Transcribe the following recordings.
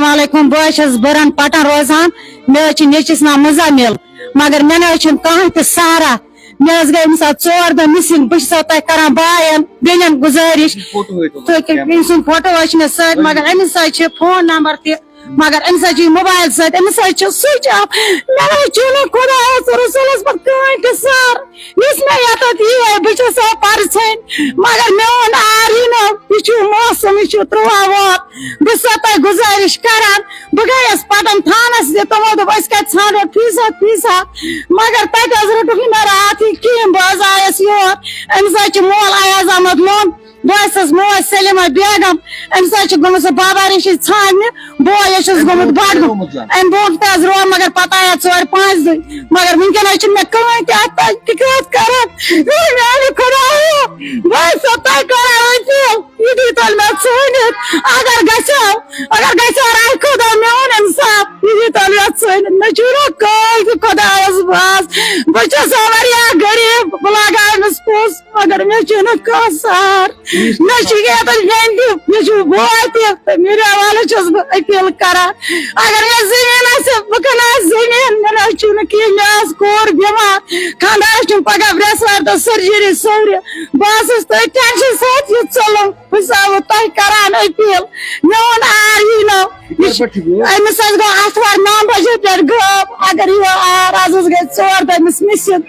वालेकुम बस बरन पटन रोजान मे नेचिस नाम मुजामिल मगर मे कह सारा मे गई मिस 4 दह मिसिंग बह कर बायन बेन गुजारिश सुन फोटो मे सत मगर अमिस फोन नंबर त मगर अमिस मोबाइल सत अमिस स्विच ऑफ मे खुदास रसूलस पे कह सर इस मे ये बस परछन मगर मे ओन आरी न यह मौसम यह 3 वात बस गुजारिश करान बह गयस पटन थानस तमो दोप ानो फीसद मगर तक रुक मे रात कहें बह आयस योर अमिस मोल अयाज अहमद लोन बस मोज सलीमा बेगम अमिस गोमुत बाबा रशीद छान बोय गोमुत बडगुम अम ब्रोह तज रो मगर पता आया 4-5 दिन मगर वनकन मे कह कर खुदा बस यदि तल मे छनित अगर राय खुदा मे ओन इंसाफ यदि तल मे छनित मे कल खुदायस बस बस गरीब बह लगास पोस मगर मे सर मे गंद मे बोय मीडिया वाले बह अपील कर अगर मे जमीन बह कन जमीन मे कहें मे कोर बीमार खानदार पगह ब्रेसवार दह सर्जरी सौर बस टेंशन सत चलम बह तह करान अपील मे ओन आर यी नो अमिस गो आथवार 9 बजे पे गब अगर यह आर आज गई 4 दह मिसिंग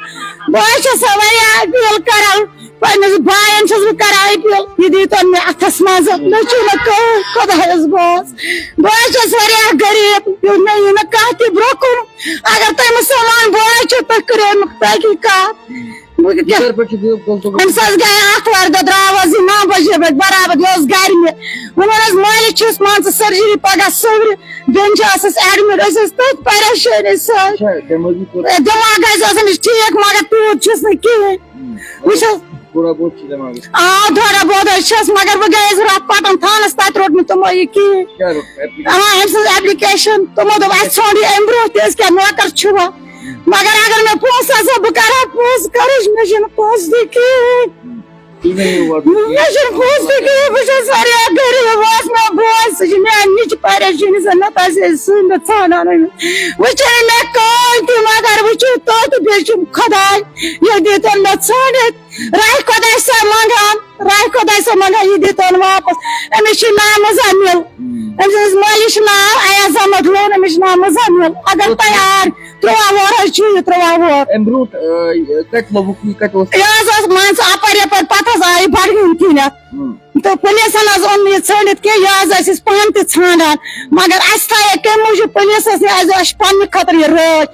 बह अपील कर पन्निस बायन कर अपील यह दीतन मे अथस मज मे खुदायस बस बह गरीब मे यह कह ब्रोह कुन अगर तुम मुसलमान बोय तुम करो तहकीकात अमिस गए आथवार दह द्रावस 9 बजे बराबर यह गर मे वन मालिक मान सर्जरी पगह सौर बेन एडमिट तथ परेशानी दिमाग ठीक मगर तूत कहें थोड़ा बहुत मगर बह गयस रात पटन थानस तत रोट मे तमो यह कहें एप्लिकेशन तमो दोप छोड़ अम ब्रोह क्या नौकर मगर अगर मे पोस बह कर पोस कर मे पोस गरीब मे बोस मे निच परेशानी सन ाना वह मे कह मगर वह तो खुदा यह दीतन मे छनित राय खुदा सा मंगान यह दीतन वापस अमिस नाम मुजामिल अमिस मालिश नाम अयाज अहमद लोन अमिस नाम मुजामिल अगर तैयार 3 वोर 3 वोर मान अपर यपर पत आई बड़गम थी तो पुलिसन ओन यह ानित कह पान ान मगर अस थे कम मूजूब पुलिस पे खतर यह राच